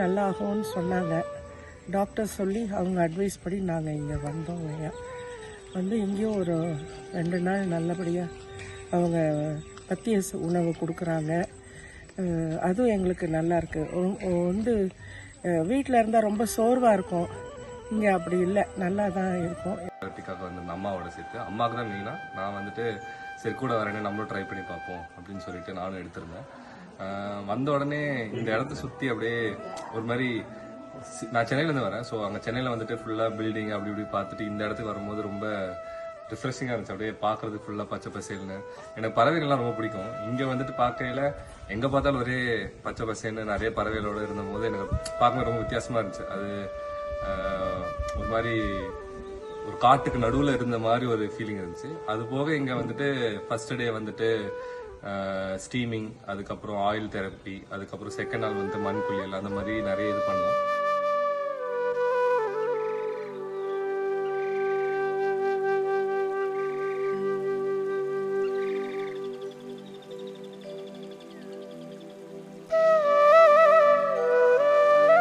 நல்லா ஆகும்னு சொன்னாங்க. டாக்டர் சொல்லி அவங்க அட்வைஸ் படி நாங்கள் இங்கே வந்தோம். வந்து இங்கேயும் ஒரு 2 நாள் நல்லபடியாக அவங்க பத்திய உணவு கொடுக்குறாங்க. அதுவும் எங்களுக்கு நல்லா இருக்குது. வந்து வீட்டில் இருந்தால் ரொம்ப சோர்வாக இருக்கும், இங்கே அப்படி இல்லை, நல்லா தான் இருக்கும். தெரப்பிக்காக வந்து அம்மாவோட சேர்த்து அம்மாவுக்கு தான் மெயினாக நான் வந்துட்டு சரி கூட வரேன்னு நம்மளும் ட்ரை பண்ணி பார்ப்போம் அப்படின்னு சொல்லிட்டு நானும் எடுத்திருந்தேன். வந்த உடனே இந்த இடத்த சுற்றி அப்படியே ஒரு மாதிரி, நான் சென்னையிலேருந்து வரேன். ஸோ அங்கே சென்னையில் வந்துட்டு ஃபுல்லாக பில்டிங் அப்படி இப்படி பார்த்துட்டு இந்த இடத்துக்கு வரும்போது ரொம்ப ரிஃப்ரெஷிங்காக இருந்துச்சு. அப்படியே பார்க்குறது ஃபுல்லாக பச்சை பசேல்னு. எனக்கு பறவைகள்லாம் ரொம்ப பிடிக்கும். இங்கே வந்துட்டு பார்க்கையில் எங்கே பார்த்தாலும் ஒரே பச்சை பசேன்னு நிறைய பறவைகளோடு இருந்தபோது எனக்கு பார்க்கும்போது ரொம்ப வித்தியாசமாக இருந்துச்சு. அது ஒரு மாதிரி ஒரு காட்டுக்கு நடுவில் இருந்த மாதிரி ஒரு ஃபீலிங் இருந்துச்சு. அது போக இங்கே வந்துட்டு ஃபர்ஸ்ட் டே வந்துட்டு ஸ்டீமிங், அதுக்கப்புறம் ஆயில் தெரப்பி, அதுக்கப்புறம் செகண்ட் நாள் வந்து மண் குளியல், அந்த மாதிரி நிறைய இது பண்ணோம்.